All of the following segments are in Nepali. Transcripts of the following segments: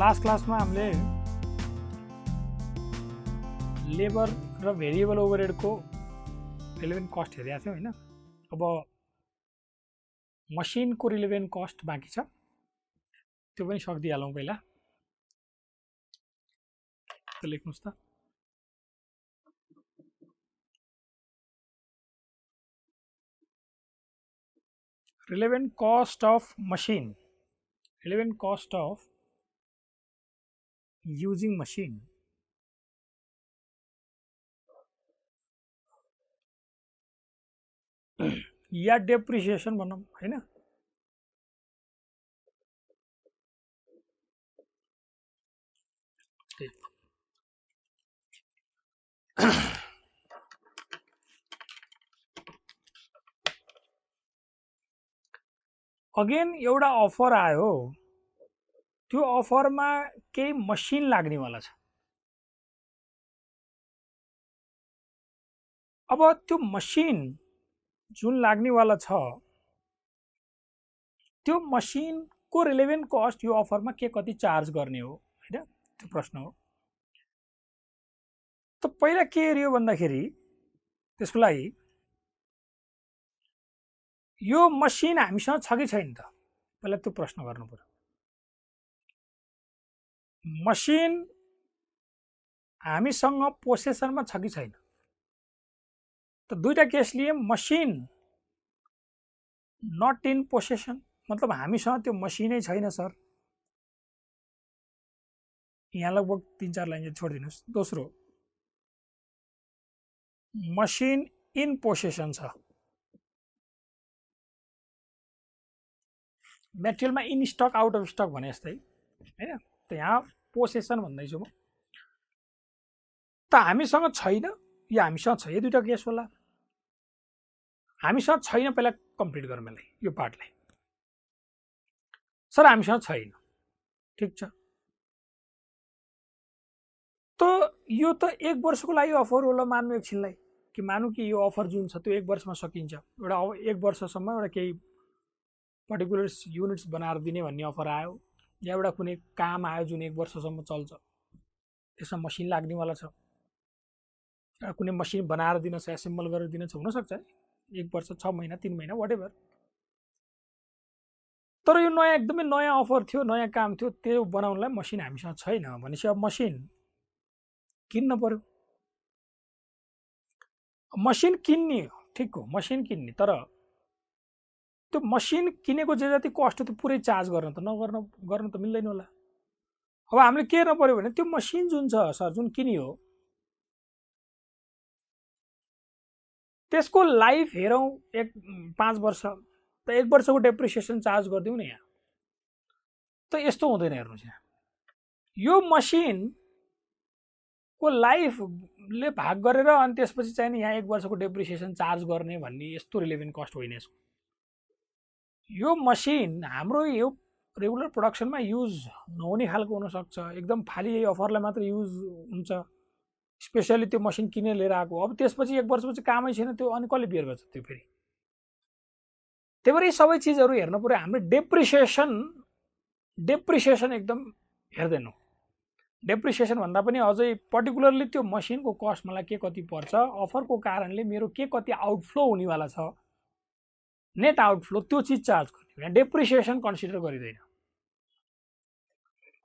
लास्ट क्लासमा हामीले लेबर र भेरिएबल ओभरहेडको रिलेभेन्ट कस्ट हेरेका थियौँ हैन। अब मसिनको रिलेभेन्ट कस्ट बाँकी छ, त्यो पनि सक्दिहालौँ। पहिला त्यो लेख्नुस् त। Relevant cost of machine, relevant cost of using machine. Yeah depreciation भनौँ हैन। अगेन एउटा अफर आयो, त्यो अफरमा केही मसिन लाग्नेवाला छ। अब त्यो मसिन जुन लाग्नेवाला छ, त्यो मसिनको रिलेभेन्ट कस्ट यो अफरमा के कति चार्ज गर्ने हो हैन, त्यो प्रश्न हो। त पहिला के हेरियो भन्दाखेरि त्यसको लागि यो मसिन हामीसँग छ कि छैन त, पहिला त्यो प्रश्न गर्नु पर्यो। मसिन हामीसँग पोसेसनमा छ कि छैन। त दुईटा केस लिए, मसिन नट इन पोसेसन, मतलब हामीसँग त्यो मसिनै छैन सर, यहाँ लगभग 3-4 लाइन छोडिदिनुहोस्। दोस्रो, मसिन इन पोसेसन छ, मेटेरियलमा in stock out of stock भने जस्तै हैन। त यहाँ पोसेसन भन्दैछु म। त हामीसँग छैन या हामीसँग छ, यो दुईटा केस होला। हामीसँग छैन, पहिला कम्प्लिट गरौँ यसलाई, यो पार्टलाई। सर हामीसँग छैन, ठिक छ। त यो त 1 वर्षको लागि अफर होला मान्नु एकछिनलाई, कि मानु कि यो अफर जुन छ त्यो 1 वर्षमा सकिन्छ। एउटा 1 वर्षसम्म एउटा केही पर्टिकुलर युनिट्स बनाएर दिने भन्ने अफर आयो, या एउटा कुनै काम आयो जुन 1 वर्षसम्म चल्छ, त्यसमा मसिन लाग्नेवाला छ। एउटा कुनै मसिन बनाएर दिन छ, एसेम्बल गरेर दिन छ, हुनसक्छ 1 वर्ष, 6 महिना, 3 महिना, वाटेभर। तर यो नयाँ, एकदमै नयाँ अफर थियो, नयाँ काम थियो, त्यो बनाउनलाई मसिन हामीसँग छैन भनेपछि अब मसिन किन्न पर्यो। मसिन किन्ने हो, ठिक हो, मसिन किन्ने, तर त्यो मसिन किनेको जे जति कस्ट हो त्यो पुरै चार्ज गर्न त मिल्दैन होला। अब हामीले के हेर्नु पर्यो भने त्यो मसिन जुन छ सर, जुन किनियो, त्यसको लाइफ हेरौँ 5 वर्ष, त 1 वर्षको डेप्रिसिएसन चार्ज गरिदिउँ न यहाँ। त यस्तो हुँदैन, हेर्नुहोस् यहाँ यो मसिनको लाइफले भाग गरेर अनि त्यसपछि चाहिँ यहाँ 1 वर्षको डेप्रिसिएसन चार्ज गर्ने भन्ने यस्तो रिलेभेन्ट कस्ट होइन यसको। यो मसिन हाम्रो यो रेगुलर प्रोडक्सनमा युज नहुने खालको हुनसक्छ, एकदम खाली यही अफरलाई मात्र युज हुन्छ, स्पेसली त्यो मसिन किनेर लिएर आएको। अब त्यसपछि 1 वर्षपछि कामै छैन, त्यो अनि कसले बियर गर्छ त्यो फेरि। त्यही भएर यी सबै चिजहरू हेर्नु पर्यो। हाम्रो डेप्रिसिएसन एकदम हेर्दैनौँ। डेप्रिसिएसन भन्दा पनि अझै पर्टिकुलरली त्यो मसिनको कस्ट मलाई के कति पर्छ, अफरको कारणले मेरो के कति आउटफ्लो हुनेवाला छ, नेट आउटफ्लो, त्यो चिज चार्ज गर्ने। यहाँ डेप्रिसिएसन कन्सिडर गरिँदैन।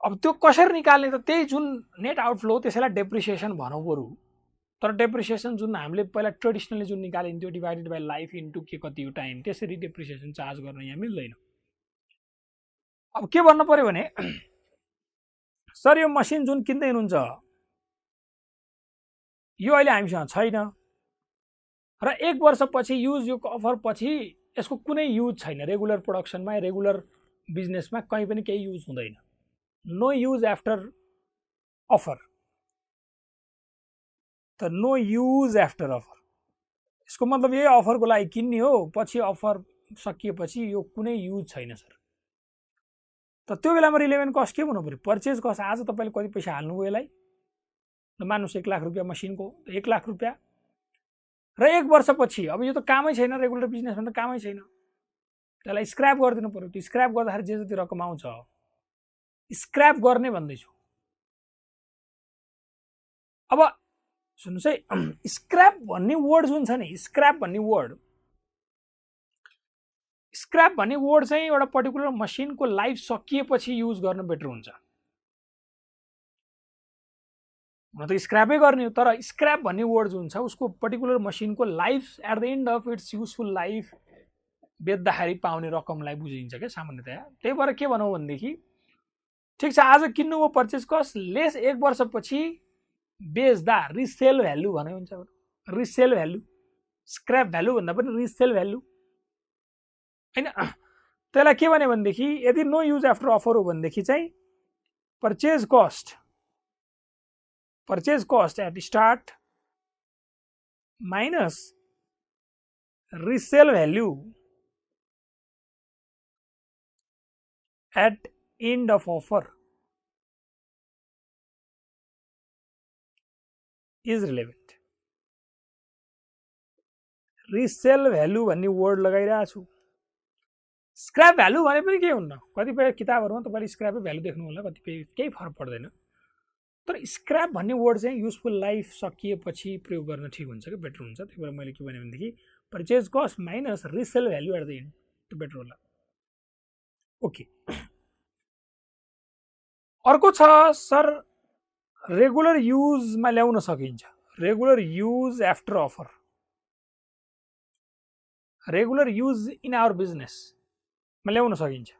अब त्यो कसरी निकाल्ने त, त्यही जुन नेट आउटफ्लो त्यसैलाई डेप्रिसिएसन भनौँ बरु। तर डेप्रिसिएसन जुन हामीले पहिला ट्रेडिसनली जुन निकालिन्थ्यो, डिभाइडेड बाई लाइफ इन्टु के कति टाइम, त्यसरी डेप्रिसिएसन चार्ज गर्न यहाँ मिल्दैन। अब के भन्नु पर्यो भने, सर यो मसिन जुन किन्दै हुनुहुन्छ यो अहिले हामीसँग छैन र 1 वर्षपछि युज, यो अफर पछि यसको कुनै युज छैन। रेगुलर प्रोडक्सनमा, रेगुलर बिजनेसमा कहीँ पनि केही युज हुँदैन। नो युज आफ्टर अफर, त नो युज आफ्टर अफर, यसको मतलब यही अफरको लागि किन्ने हो, पछि अफर सकिएपछि यो कुनै युज छैन सर। त त्यो बेलामा रिलेभेन्ट कस्ट के हुनु पर्यो, पर्चेज कस्ट। आज तपाईँले कति पैसा हाल्नुभयो यसलाई, मान्नुहोस् 1 लाख रुपियाँ मसिनको, 1 लाख रुपियाँ, र 1 वर्षपछि अब यो त कामै छैन, रेगुलर बिजनेसमा त कामै छैन, त्यसलाई स्क्रैप गरिदिनु पर्यो। त्यो स्क्रैप गर्दाखेरि जे जति रकम आउँछ स्क्रैप गर्ने भन्दैछु। अब सुन्नुहोस् है, स्क्रैप भन्ने वर्ड जुन छ नि, स्क्रैप भन्ने वर्ड चाहिँ एउटा पर्टिकुलर मसिनको लाइफ सकिएपछि युज गर्न बेटर हुन्छ। हुन त स्क्रैपै गर्ने हो, तर स्क्रैप भन्ने वर्ड जुन छ उसको पर्टिकुलर मसिनको life at the end of its useful life बेच्दाखेरि पाउने रकमलाई बुझिन्छ क्या सामान्यतया। त्यही भएर के भनौँ भनेदेखि, ठिक छ आज किन्नुभयो पर्चेज कस्ट लेस, 1 वर्षपछि बेच्दा रिसेल भ्यालु भने हुन्छ। रिसेल भ्यालु, स्क्रैप भ्यालु भन्दा पनि रिसेल भ्यालु हैन। त्यसलाई के भने भनेदेखि यदि नो युज आफ्टर अफर हो भनेदेखि चाहिँ purchase cost at start minus resale value at end of offer is relevant. Resale value भन्ने वर्ड लगाइरहेको छु। स्क्रैप भ्यालु भने पनि केही हुन्न, कतिपय किताबहरुमा तपाईले स्क्रैपै भ्यालु देख्नु होला, कतिपय केही फरक पर्दैन। तर स्क्रैप भन्ने वर्ड चाहिँ युजफुल लाइफ सकिएपछि प्रयोग गर्न ठिक हुन्छ कि बेटर हुन्छ। त्यही भएर मैले के भने भनेदेखि purchase cost minus resale value at the end त्यो बेटर होला। ओके, अर्को छ सर रेगुलर युजमा ल्याउन सकिन्छ। Regular use after offer, regular use in our business मा ल्याउन सकिन्छ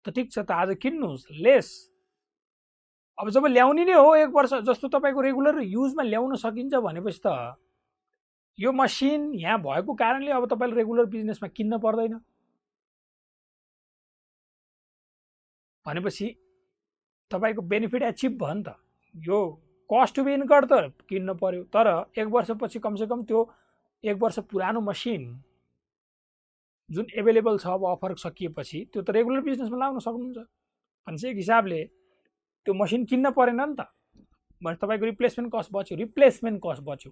त ठिक छ त आज किन्नुस् लेस। अब जब ल्याउने नै हो 1 वर्ष जस्तो तपाईको रेगुलर युजमा ल्याउन सकिन्छ भनेपछि त यो मसिन यहाँ भएको कारणले अब तपाईले रेगुलर बिजनेसमा किन्न पर्दैन भनेपछि तपाईको बेनिफिट एचिभ भयो नि त। यो कस्ट टु बी इन्कर्ड त किन्न पर्यो, तर 1 वर्षपछि कमसेकम त्यो 1 वर्ष पुरानो मसिन जुन एभाइलेबल छ अब अफर सकिएपछि त्यो त रेगुलर बिजनेसमा लाउन सक्नुहुन्छ भनेपछि एक हिसाबले त्यो मसिन किन्न परेन नि त। भने तपाईको रिप्लेसमेन्ट कस्ट बच्यो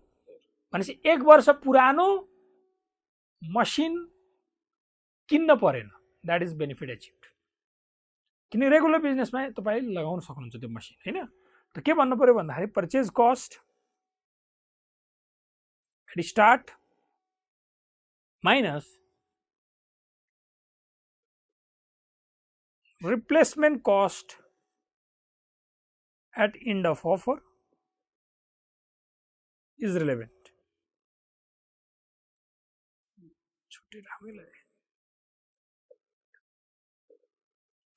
भनेपछि 1 वर्ष पुरानो मसिन किन्न परेन। That is benefit achieved. किन रेगुलर बिजनेसमा तपाईले लगाउन सक्नुहुन्छ त्यो मसिन हैन। त के भन्नु पर्यो भन्दाखेरि purchase cost at start minus replacement cost at end of offer is relevant।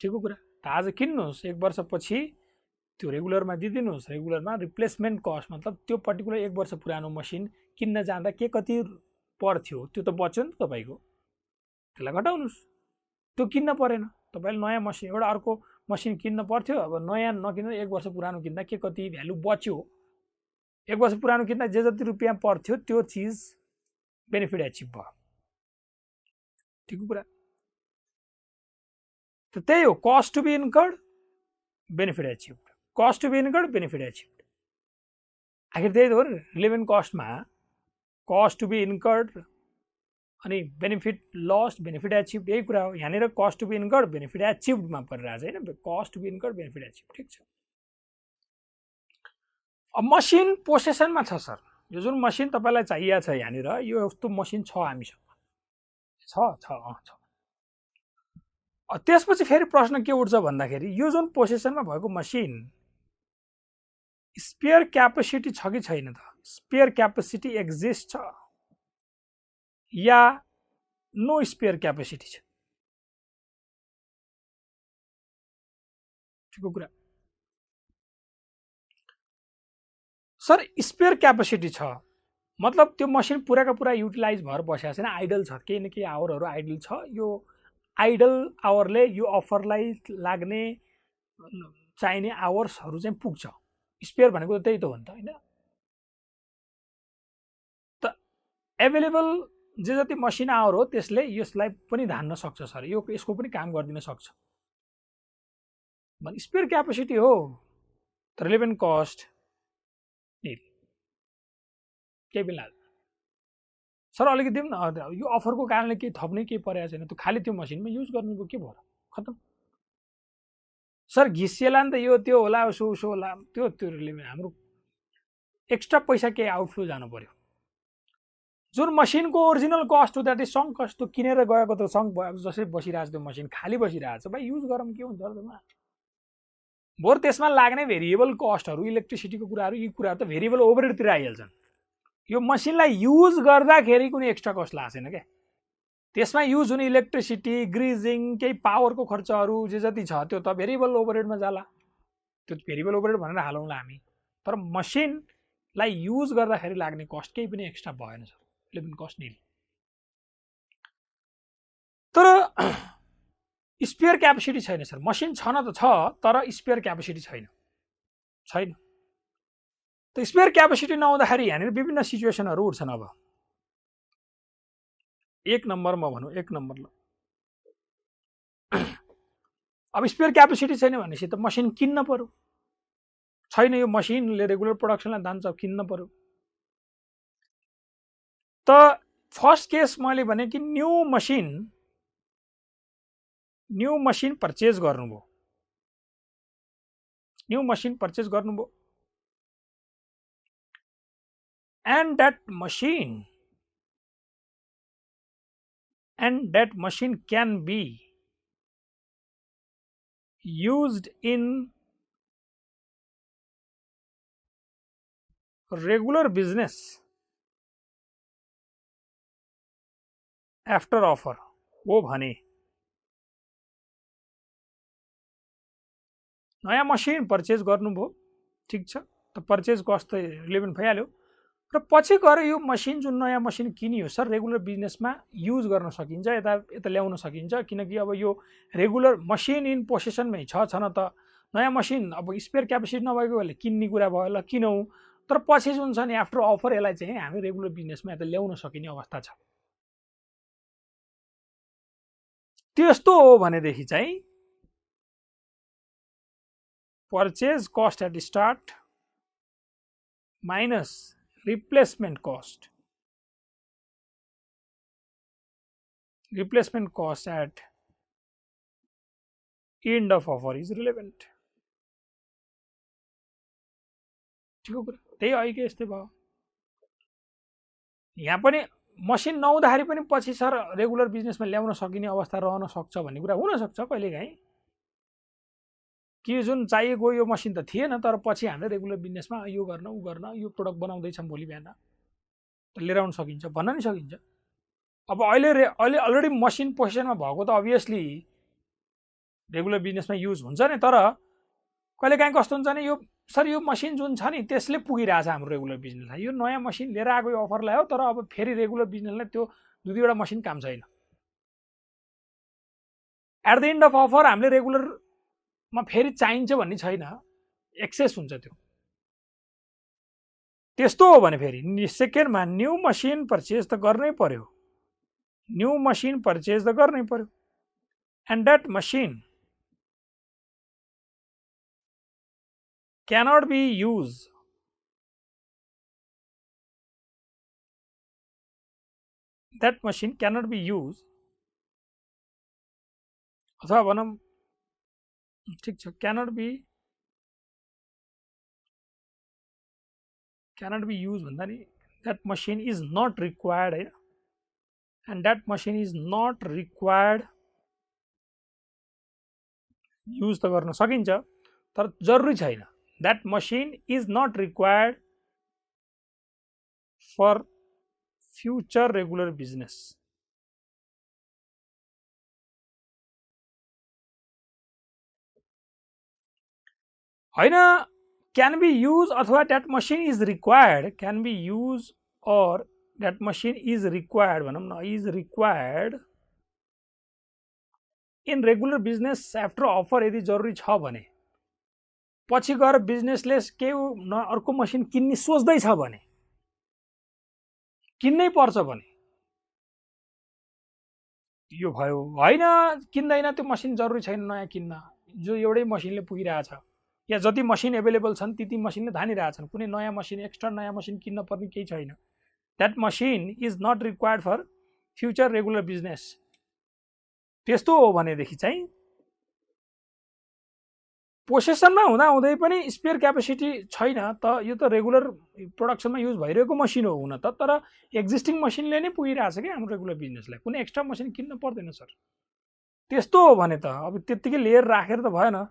ठिकको कुरा त आज किन्नुस् 1 वर्षपछि त्यो रेगुलरमा दिदिनुस्। रेगुलरमा रिप्लेसमेन्ट कस्ट मतलब त्यो पर्टिकुलर 1 वर्ष पुरानो मसिन किन्न जाँदा के कति पर्थ्यो त्यो त बच्यो नि त तपाईको, त्यसलाई घटाउनुस्। त्यो किन्न परेन, तपाईले नयाँ मसिन एउटा अर्को मसिन किन्न पर्थ्यो। अब नयाँ नकिन्दा 1 वर्ष पुरानो किन्दा के कति भ्यालु बच्यो, 1 वर्ष पुरानो किन्दा जे जति रुपैयाँ पर्थ्यो त्यो चीज बेनिफिट एचिभ भयो। ठिकको कुरा त त्यही हो, cost to be incurred benefit achieved, cost to be incurred benefit achieved. आखिर त्यही हो रिलेभेन्ट कस्टमा कस्ट टु बी इन्कर्ड अनि बेनिफिट लस्ट बेनिफिट एचिभ यही कुरा हो। यहाँनिर cost to be incurred benefit एचिभडमा परिरहेछ हैन, cost to be incurred benefit achieve. ठिक छ। अब मसिन पोसेसनमा छ सर, यो जुन मसिन तपाईलाई चाहिएको छ यहाँनिर यो यस्तो मसिन छ हामीसँग छ। त्यसपछि फेरि प्रश्न के उठ्छ भन्दाखेरि यो जुन पोसेसनमा भएको मसिन स्पेयर क्यापेसिटी छ कि छैन त? स्पेयर क्यापेसिटी एक्जिस्ट छ या नो स्पेयर क्यापेसिटी छ? ठिकको कुरा सर स्पेयर क्यापेसिटी छ मतलब त्यो मसिन पुराका पुरा युटिलाइज भएर बसेको छैन, आइडल छ, केही न केही आवरहरू आइडल छ। यो आइडल आवरले यो अफरलाई लाग्ने चाहिने आवर्सहरू चाहिँ पुग्छ। स्पेयर भनेको त त्यही त हो नि त हैन। त एभाइलेबल जे जति मसिन आवर हो त्यसले यसलाई पनि धान्न सक्छ सर, यो यसको पनि काम गरिदिन सक्छ। भने स्पेयर क्यापेसिटी हो त रिलेभेन्ट कस्ट निल केही पनि लाग्दैन सर। अलिकति दिउँ न, यो अफरको कारणले केही थप्नै केही परेको छैन, त्यो खालि त्यो मसिनमा युज गर्नुको के भयो, खतम। सर घिसिएला नि त यो त्यो होला उसो उसो होला त्यो हाम्रो एक्स्ट्रा पैसा केही आउटफ्लो जानु पर्यो। जुन मसिनको ओरिजिनल कस्ट हो द्याट इज सङ्क कस्ट, त्यो किनेर गएको त सङ्क भयो, जसरी बसिरहेको छ त्यो मसिन खाली बसिरहेको छ, भाइ युज गरौँ के हुन्छ त्यसमा। बरु त्यसमा लाग्ने भेरिएबल कस्टहरू इलेक्ट्रिसिटीको कुराहरू यी कुराहरू त भेरिएबल ओभरहेडतिर आइहाल्छन्। यो मसिनलाई युज गर्दाखेरि कुनै एक्स्ट्रा कस्ट लागेको छैन क्या। त्यसमा युज हुने इलेक्ट्रिसिटी ग्रिजिङ केही पावरको खर्चहरू जे जति छ त्यो त भेरिएबल ओभरहेडमा जाला, त्यो भेरिएबल ओभरहेड भनेर हालौँला हामी। तर मसिनलाई युज गर्दाखेरि लाग्ने कस्ट केही पनि एक्स्ट्रा भएन सर, इलेभेन कस्ट निल। तर स्पेयर क्यापेसिटी छैन सर, मसिन छ न त छ तर स्पेयर क्यापेसिटी छैन। त स्पेयर क्यापेसिटी नहुँदाखेरि यहाँनिर विभिन्न सिचुएसनहरू उठ्छन्। अब एक नम्बर म भनौँ, एक नम्बर ल अब स्पेयर क्यापेसिटी छैन भनेपछि त मसिन किन्न पर्यो, छैन यो मसिनले रेगुलर प्रोडक्सनलाई दान्छ, किन्न पर्यो। त फर्स्ट केस मैले भने कि न्यू मसिन पर्चेज गर्नुभयो, न्यू मसिन पर्चेज गर्नुभयो and that machine can be used in regular business after offer हो भने नयाँ मसिन पर्चेज गर्नुभयो, ठिक छ, त पर्चेज कस्ट त रिलेभेन्ट भइहाल्यो। र पछि गएर यो मसिन जुन नयाँ मसिन किनियो सर रेगुलर बिजनेसमा युज गर्न सकिन्छ, यता ल्याउन सकिन्छ, किनकि अब यो रेगुलर मसिन इन पोसेसनमै छ न त नयाँ मसिन अब स्पेयर क्यापेसिटी नभएको बेला किन्ने कुरा भयो ल किनौँ, तर पछि जुन छ नि आफ्टर अफर यसलाई चाहिँ हामी रेगुलर बिजनेसमा यता ल्याउन सकिने अवस्था छ। त्यस्तो हो भनेदेखि चाहिँ purchase cost at start minus replacement cost at end of offer is relevant। ठिक हो कुरा, त्यही अहिले यस्तै भयो। यहाँ पनि मसिन नहुँदाखेरि पनि पछि सर रेगुलर बिजनेसमा ल्याउन सकिने अवस्था रहन सक्छ भन्ने कुरा हुन सक्छ कहिलेकाहीँ, कि जुन चाहिएको यो मसिन त थिएन तर पछि हामीले रेगुलर बिजनेसमा यो गर्न उ गर्न यो प्रोडक्ट बनाउँदैछौँ भोलि बिहान लिएर आउन सकिन्छ भन्न नि सकिन्छ। अब अहिले अलरेडी मसिन पोजिसनमा भएको त अभियसली रेगुलर बिजनेसमा युज हुन्छ नि, तर कहिलेकाहीँ कस्तो हुन्छ नि यो सर यो मसिन जुन छ नि त्यसले पुगिरहेछ हाम्रो रेगुलर बिजनेसलाई, यो नयाँ मसिन लिएर आएको यो अफर ल्यायो तर अब फेरि रेगुलर बिजनेसलाई त्यो दुई दुईवटा मसिन काम छैन। At the end of offer हामीले रेगुलरमा फेरि चाहिन्छ भन्ने छैन, एक्सेस हुन्छ त्यो। त्यस्तो हो भने फेरि सेकेन्डमा न्यू मसिन पर्चेज त गर्नै पर्यो, न्यू मसिन पर्चेज त गर्नै पर्यो and that machine cannot be used that machine cannot be used अथवा भनौँ ठिक छ cannot be used भन्दा नि that machine is not required है, and that machine is not required use त गर्न सकिन्छ तर जरुरी छैन। that machine is not required for future regular business। हैन can be used अथवा that machine is required, can be used or that machine is required भनौँ न is required in regular business after offer यदि जरुरी छ भने, पछि गएर बिजनेसले के अर्को मसिन किन्ने सोच्दैछ भने, किन्नै पर्छ भने यो भयो। हैन किन्दैन त्यो मसिन जरुरी छैन नयाँ किन्न, जो एउटै मसिनले पुगिरहेछ या जति मसिन एभाइलेबल छन् त्यति मसिनले धानिरहेछन्, कुनै नयाँ मसिन एक्स्ट्रा नयाँ मसिन किन्न पर्ने केही छैन। That machine is not required for future regular business. त्यस्तो हो भनेदेखि चाहिँ पोसेसनमा हुँदा हुँदै पनि स्पेयर क्यापेसिटी छैन त यो त रेगुलर प्रोडक्सनमा युज भइरहेको मसिन हो हुन त, तर एक्जिस्टिङ मसिनले नै पुगिरहेछ कि हाम्रो रेगुलर बिजनेसलाई, कुनै एक्स्ट्रा मसिन किन्न पर्दैन सर। त्यस्तो हो भने त अब त्यत्तिकै लेयर राखेर त भएन।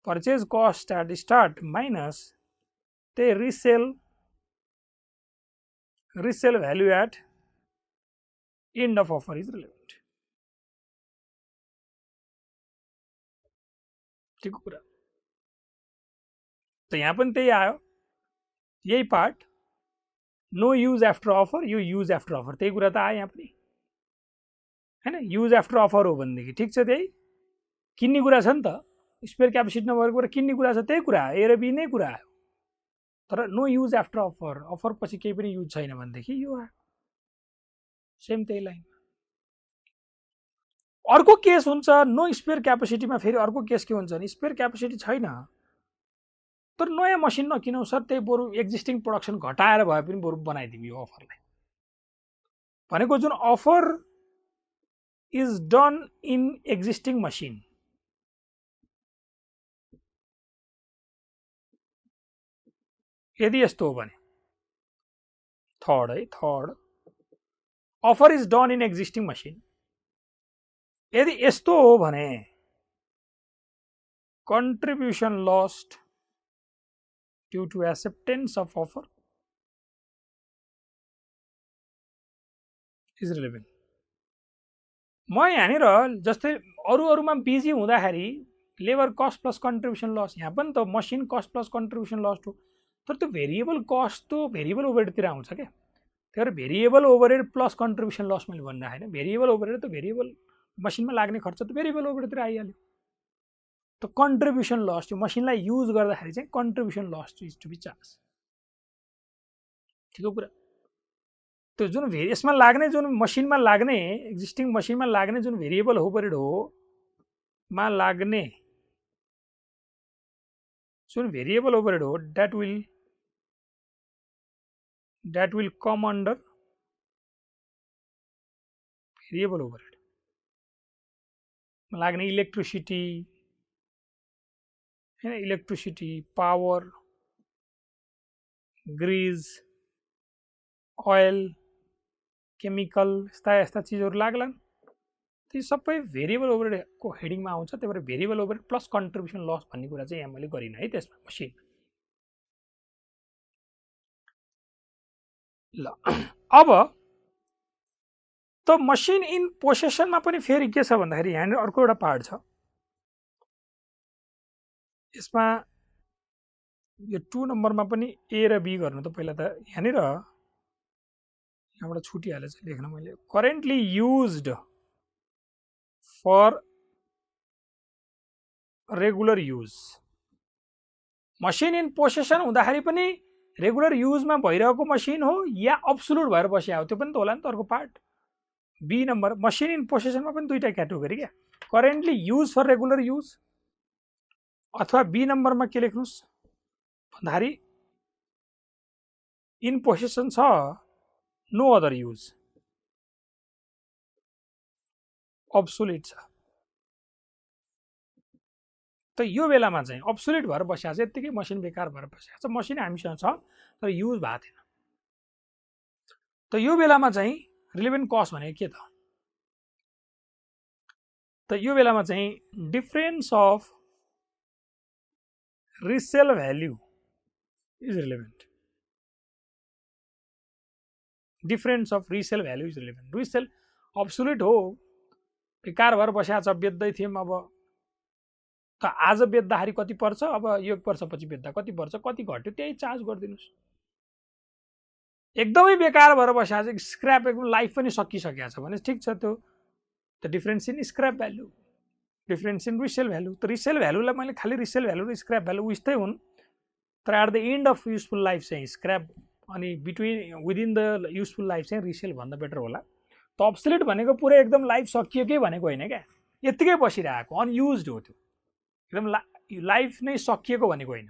Purchase cost at start minus त्यही resale value at end of offer is relevant. ठिक कुरा। त यहाँ पनि त्यही आयो, यही part no use after offer, यो युज आफ्टर अफर, त्यही कुरा त आयो यहाँ पनि हैन। युज आफ्टर अफर हो भनेदेखि ठिक छ, त्यही किन्ने कुरा छ नि त, स्पेयर क्यापेसिटी नभएको कुरा किन्ने कुरा छ, त्यही कुरा ए र बी नै कुरा आयो। तर no use after offer, offer पछि केही पनि युज छैन भनेदेखि यो आयो, सेम त्यही लाइन। अर्को केस हुन्छ नो स्पेयर क्यापेसिटीमा, फेरि अर्को केस के हुन्छ भने स्पेयर क्यापेसिटी छैन तर नयाँ मसिन नकिनौँ सर, त्यही बरु एक्जिस्टिङ प्रोडक्सन घटाएर भए पनि बरु बनाइदिउँ यो अफरलाई। भनेको जुन offer is done in existing machine, यदि यस्तो हो भने third offer is done in existing machine, यदि यस्तो हो भने contribution lost due to acceptance of offer is relevant. म यहाँनिर जस्तै अरूमा बिजी हुँदाखेरि labour cost plus contribution loss, यहाँ पनि त machine cost plus contribution loss हो, तर त्यो भेरिएबल कस्ट त भेरिएबल ओभरहेडतिर आउँछ क्या। त्यही भएर variable overhead plus contribution loss मैले भन्नु होइन, भेरिएबल ओभरहेड त भेरिएबल मसिनमा लाग्ने खर्च त भेरिएबल ओभरहेडतिर आइहाल्यो। त कन्ट्रिब्युसन लस त्यो मसिनलाई युज गर्दाखेरि चाहिँ contribution loss is to be charge. ठिक कुरा। त्यो जुन यसमा लाग्ने जुन मसिनमा लाग्ने एक्जिस्टिङ मसिनमा लाग्ने जुन भेरिएबल ओभरहेड हो मा लाग्ने जुन भेरिएबल ओभरहेड हो that will come under variable overhead। लाग्ने इलेक्ट्रिसिटी पावर ग्रिज ओइल केमिकल यस्ता चिजहरू लाग्लान्, ती सबै भेरिएबल ओभरहेडको हेडिङमा आउँछ। त्यही भएर variable overhead plus contribution loss भन्ने कुरा चाहिँ यहाँ मैले गरिनँ है त्यसमा मसिन। ल अब त मसिन इन पोसेसनमा पनि फेरि के छ भन्दाखेरि यहाँनिर अर्को एउटा पार्ट छ। यसमा यो 2 नम्बरमा पनि ए र बी गर्नु त पहिला त यहाँनिर यहाँबाट छुटिहालेछ लेख्न मैले, currently used for regular use. Machine in possession हुँदाखेरि पनि रेगुलर युजमा भइरहेको मसिन हो या अब्सोल्युट भएर बसिया हो, त्यो पनि त होला नि त अर्को part. B number machine in पोसेसनमा पनि दुईटा क्याटेगोरी क्या, currently use for regular use अथवा बी नम्बरमा के लेख्नुस् भन्दाखेरि इन पोसेसन छ नो अदर युज, अब्सोल्युट छ। त यो बेलामा चाहिँ अब्सोल्युट भएर बसिया छ, यत्तिकै मसिन बेकार भएर बसिया छ, मसिन हामीसँग छ तर युज भएको थिएन। त यो बेलामा चाहिँ रिलेभेन्ट कस्ट भनेको के त यो बेलामा चाहिँ difference of resale value is relevant. Difference of resale value is relevant. Resale absolute हो, बेकार भएर बसिया छ, बेच्दै थियौँ, अब त आज बेच्दाखेरि कति पर्छ, अब 1 वर्षपछि बेच्दा कति पर्छ, कति घट्यो त्यही चार्ज गरिदिनुस्। एकदमै बेकार भएर बसिया छ, स्क्रैप एकदम लाइफ पनि सकिसकेको छ भने ठिक छ, त्यो त difference in scrap value, difference in resale value. त रिसेल भ्यालुलाई मैले खालि रिसेल भ्यालु र स्क्रैप भ्यालु उस्तै हुन्, तर at the end of useful life चाहिँ स्क्रैप अनि विदिन द युजफुल लाइफ चाहिँ रिसेल भन्दा बेटर होला। त अब्सोल्युट भनेको पुरै एकदम लाइफ सकिएकै भनेको होइन क्या, यत्तिकै बसिरहेको अनयुज्ड हो, त्यो एकदम लाइफ नै सकिएको भनेको होइन।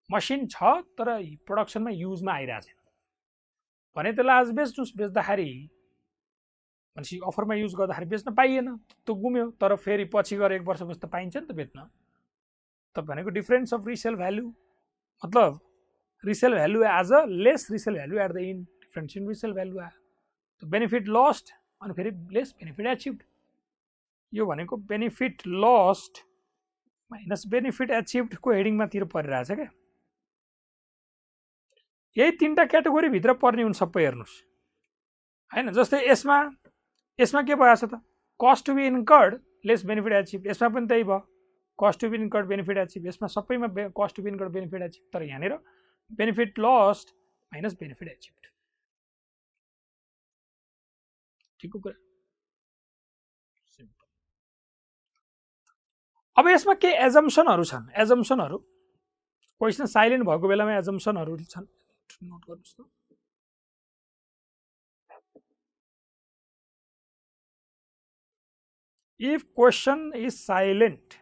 मसिन छ तर प्रोडक्सनमा युजमा आइरहेको छैन भने त्यसलाई आज बेच्नुस्, बेच्दाखेरि भनेपछि अफरमा युज गर्दाखेरि बेच्न पाइएन, त्यो गुम्यो। तर फेरि पछि गएर 1 वर्षपछि त पाइन्छ नि त बेच्न। त भनेको डिफरेन्स अफ रिसेल भ्यालु मतलब resale value as a less resale value at the in difference in resale value आयो। त बेनिफिट लस्ट अनि फेरि लेस बेनिफिट एचिभ्ड। यो भनेको बेनिफिट लस्ट माइनस बेनिफिट एचिभ्डको हेडिङमातिर परिरहेछ क्या। यही तीनटा क्याटेगोरीभित्र पर्ने हुन् सबै हेर्नुहोस् होइन। जस्तै यसमा के भएछ त cost to be incurred less benefit achieve, यसमा पनि त्यही भयो cost to be incurred benefit achieve, यसमा सबैमा cost to be incurred benefit achieve. तर यहाँनिर benefit lost minus benefit achieved. ठिकको कुरा। अब यसमा के एजम्सनहरू छन्, एजम्सनहरू क्वेसन साइलेन्ट भएको बेलामा एजम्सनहरू छन्, नोट गर्नुहोस् त। If question is silent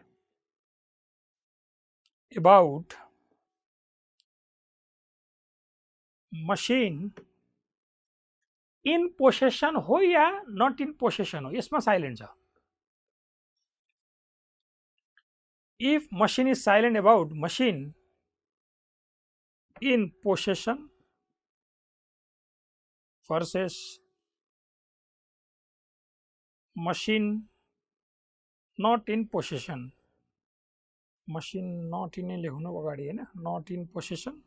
about machine in possession हो या not in possession हो, यसमा साइलेन्ट छ। If machine is silent about machine in possession versus machine not in possession, machine not in लेख्नु अगाडि हैन, not in possession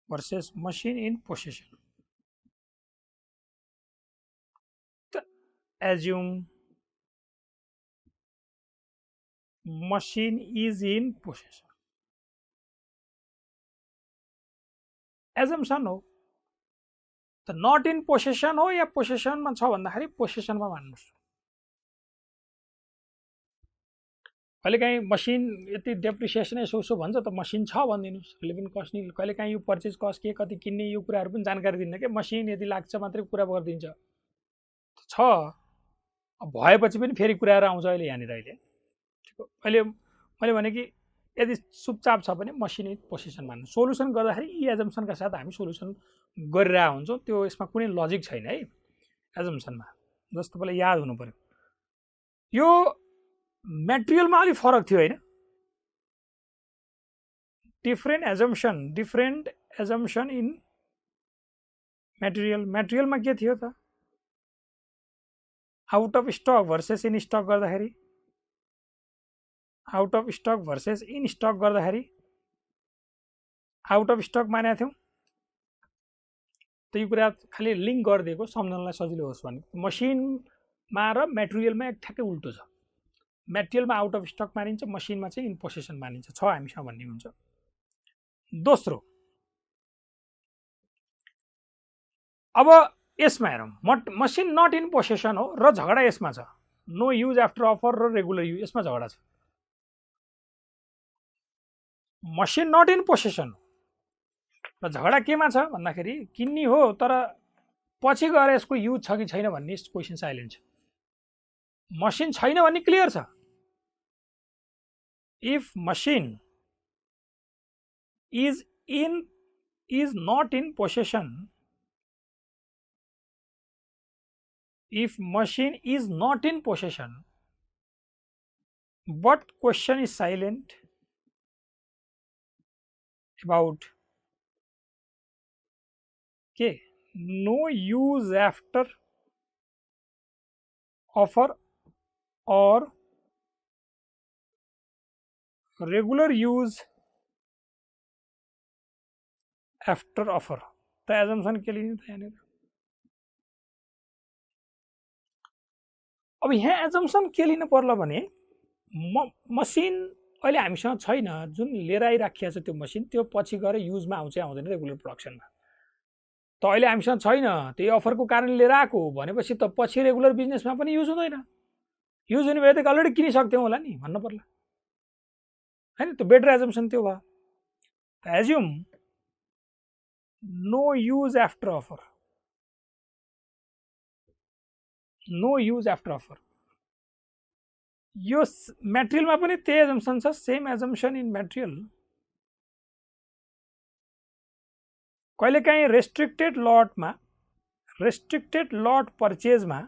versus machine in possession। assume machine is in possession, assumption हो। त not in possession हो या possession मा छ भन्दाखेरि possession मा मान्नुस्। कहिलेकाहीँ मसिन यति डेप्रिसिएसन यसो उसो भन्छ त मसिन छ भनिदिनुस्, रिलेभेन्ट कस्ट नि कहिलेकाहीँ यो पर्चेज कस्ट के कति किन्ने यो कुराहरू पनि जानकारी दिन्न के, मसिन यदि लाग्छ मात्रै कुरा गरिदिन्छ छ। भएपछि पनि फेरि कुराहरू आउँछ अहिले यहाँनिर। अहिले मैले भने कि यदि चुपचाप छ भने मसिन इन पोसेसन मान्नु। सोल्युसन गर्दाखेरि यी एजम्सनका साथ हामी सोल्युसन गरिरहेको हुन्छौँ, त्यो यसमा कुनै लजिक छैन है एजम्सनमा, जस्तो तपाईँलाई याद हुनु पर्यो। यो मेटेरियलमा अलि फरक थियो हैन, डिफरेन्ट एजम्सन इन मेटेरियलमा के थियो त out of stock versus in stock गर्दाखेरि, out of stock versus in stock गर्दाखेरि आउट अफ स्टक मानेको थियौँ। त यो कुरा खालि लिङ्क गरिदिएको सम्झनलाई सजिलो होस् भने। मसिनमा र मेटेरियलमा एक ठ्याक्कै उल्टो छ। मेटेरियलमा आउट अफ स्टक मानिन्छ, मसिनमा चाहिँ इन पोसेसन मानिन्छ, छ हामीसँग भन्ने हुन्छ। दोस्रो अब यसमा हेरौँ, मसिन नट इन पोसेसन हो र झगडा यसमा छ, नो युज आफ्टर अफर र रेगुलर युज, यसमा झगडा छ। मसिन नट इन पोसेसन र झगडा केमा छ भन्दाखेरि किन्नी हो तर पछि गएर यसको युज छ कि छैन भन्ने क्वेसन साइलेन्ट छ। मसिन छैन भन्ने क्लियर छ। If machine is not in possession, if machine is not in possession but question is silent about okay, no use after offer or regular use after offer, त एजम्सन के लिने त यहाँनिर। अब यहाँ एजम्सन के लिनु पर्ला भने मसिन अहिले हामीसँग छैन, जुन लिएर आइराखिएको छ त्यो मसिन, त्यो पछि गएर युजमा आउँछ आउँदैन रेगुलर प्रोडक्सनमा। त अहिले हामीसँग छैन, त्यही अफरको कारण लिएर आएको भनेपछि त पछि रेगुलर बिजनेसमा पनि युज हुँदैन। युज हुने भए त अलरेडी किनिसक्थ्यौँ होला नि भन्नु पर्ला हैन। त बेटर एजम्सन त्यो भयो। Assume no use after offer, no use after offer। यो मेटेरियलमा पनि त्यही एजम्सन छ, सेम एजम्सन इन मेटेरियल। कहिलेकाहीँ रेस्ट्रिक्टेड लट पर्चेजमा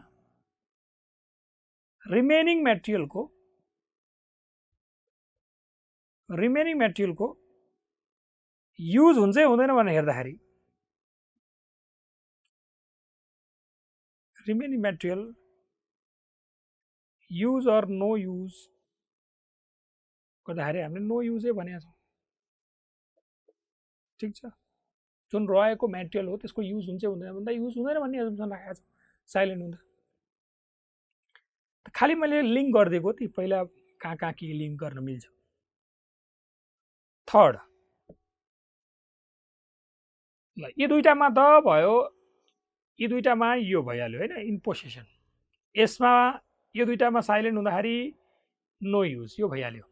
रिमेनिङ मेटेरियलको रिमेनिङ मेटेरियलको युज हुन्छ हुँदैन भनेर हेर्दाखेरि remaining material use or no use गर्दाखेरि हामीले नो युजै भनेको छौँ। ठिक छ, जुन रहेको मेटेरियल हो त्यसको युज हुन्छ हुँदैन भन्दा युज हुँदैन भन्ने एजम्सन राखेको छ, साइलेन्ट हुँदा। खालि मैले लिङ्क गरिदिएको ती पहिला कहाँ कहाँ के लिङ्क गर्न मिल्छ। थर्ड, ल यी दुईटामा त भयो, यी दुईटामा यो भइहाल्यो होइन, इन पोसेसन। यसमा यो दुईटामा साइलेन्ट हुँदाखेरि नो युज, यो भइहाल्यो।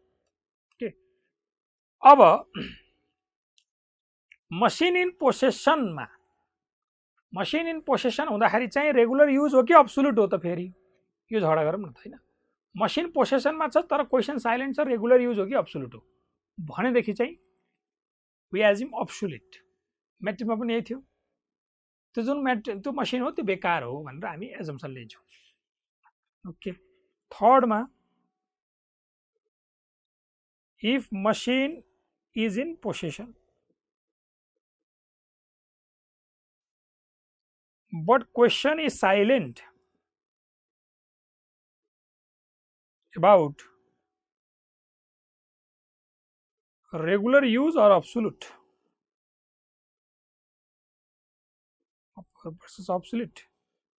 के अब मसिन इन पोसेसनमा, मसिन इन पोसेसन हुँदाखेरि चाहिँ रेगुलर युज हो कि अब्सोल्युट हो त? फेरि यो झगडा गरौँ न त होइन। मसिन पोसेसनमा छ तर क्वेसन साइलेन्ट छ, रेगुलर युज हो कि अब्सोल्युट हो भनेदेखि चाहिँ वी एज्युम अब्सोल्युट। मेट्रिकमा पनि यही थियो, त्यो जुन त्यो मसिन हो त्यो बेकार हो भनेर हामी एजम्सन लिन्छौँ। ओके, थर्डमा if machine is in possession but question is silent about regular use or absolute versus obsolete,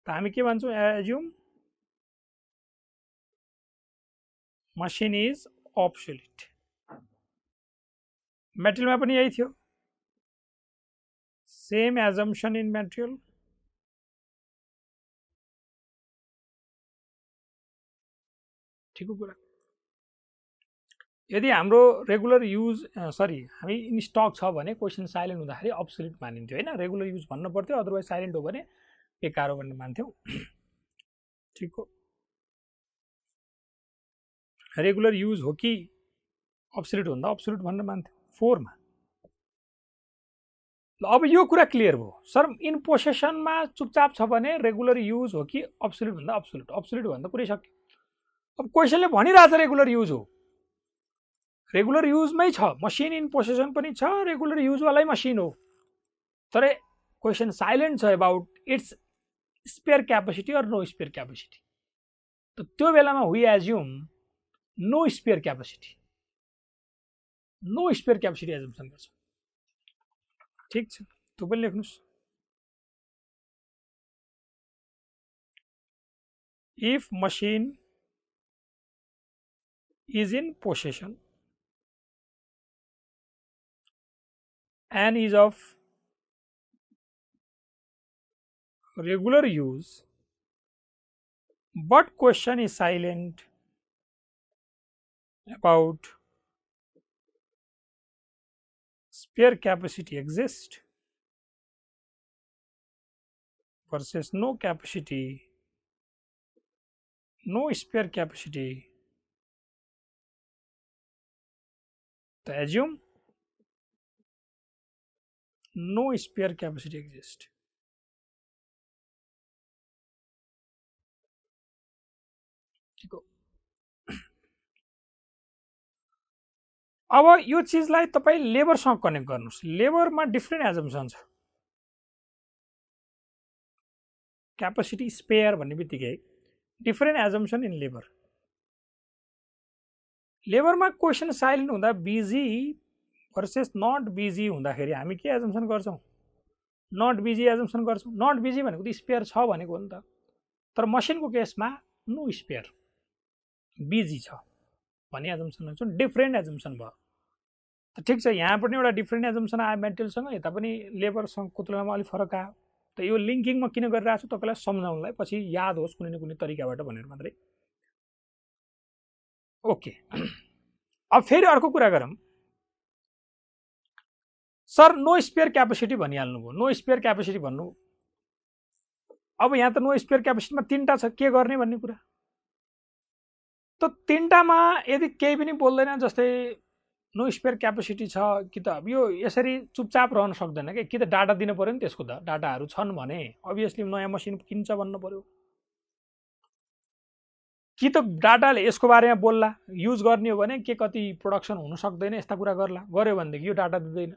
त हामी के भन्छौँ? Assume machine is obsolete। मेटेरियलमा पनि यही थियो, सेम एजम्सन इन मेटेरियल। ठिकको कुरा। यदि हाम्रो रेगुलर युज हामी इन स्टक छ भने क्वेसन साइलेन्ट हुँदाखेरि अब्सोल्युट मानिन्थ्यो होइन, रेगुलर युज भन्नु पर्थ्यो, अदरवाइज साइलेन्ट हो भने बेकार हो भन्ने मान्थ्यौँ। ठिक हो, रेगुलर युज हो कि अब्सोल्युट भन्दा अब्सोल्युट भनेर मान्थ्यो। फोरमा ल अब यो कुरा क्लियर भयो सर, इन पोसेसनमा चुपचाप छ भने रेगुलर युज हो कि अब्सोल्युट भन्दा अब्सोल्युट, अब्सोल्युट भन्दा पुरै सक्यो। अब क्वेसनले भनिरहेछ रेगुलर युज हो, रेगुलर युजमै छ, मसिन इन पोसेसन पनि छ, रेगुलर युजवालै मसिन हो, तर क्वेसन साइलेन्ट छ about its spare capacity or no spare capacity. त त्यो बेलामा we assume no spare capacity, no spare capacity assumption गर्छ। ठिक छ, त्यो पनि लेख्नुस्। If machine is in possession and is of regular use but question is silent about spare capacity exists versus no capacity, no spare capacity, to assume no spare capacity exists। ठीक हो, अब यो चीजलाई तपाई लेबरसँग कनेक्ट गर्नुस्। लेबरमा डिफ्रेन्ट एजम्सन छ। क्यापेसिटी स्पेयर भन्ने बित्तिकै डिफ्रेन्ट एजम्सन इन लेबर। लेबरमा क्वेसन साइलेन्ट हुँदा बिजी भर्सेस नट बिजी हुँदाखेरि हामी के एजम्सन गर्छौँ? नट बिजी एजम्सन गर्छौँ। नट बिजी भनेको त स्पेयर छ भनेको हो नि त, तर मसिनको केसमा नो स्पेयर, बिजी छ भन्ने एजम्सन गर्छौँ। डिफ्रेन्ट एजम्सन भयो। त ठिक छ, यहाँ पनि एउटा डिफ्रेन्ट एजम्सन आयो मेटेरियलसँग, यता पनि लेबरसँगको तुलनामा अलिक फरक आयो। त यो लिङ्किङ म किन गरिरहेको छु तपाईँलाई सम्झाउनलाई, पछि याद होस् कुनै न कुनै तरिकाबाट भनेर मात्रै। ओके, अब फेरि अर्को कुरा गरौँ। सर नो स्पेयर क्यापेसिटी भनिहाल्नु भयो, नो स्पेयर क्यापेसिटी भन्नु। अब यहाँ त नो स्पेयर क्यापेसिटीमा तीनटा छ, के गर्ने भन्ने कुरा। त तीनटामा यदि केही पनि बोल्दैन, जस्तै नो स्पेयर क्यापेसिटी छ कि त यो यसरी चुपचाप रहन सक्दैन कि त डाटा दिनु पर्यो नि, त्यसको त डाटाहरू छन् भने अभियसली नयाँ मसिन किन्छ भन्नु पर्यो। कि त डाटाले यसको बारेमा बोल्ला, युज गर्ने हो भने के कति प्रोडक्सन हुन सक्दैन यस्ता कुरा गर्ला, गर्यो भनेदेखि यो डाटा दिँदैन,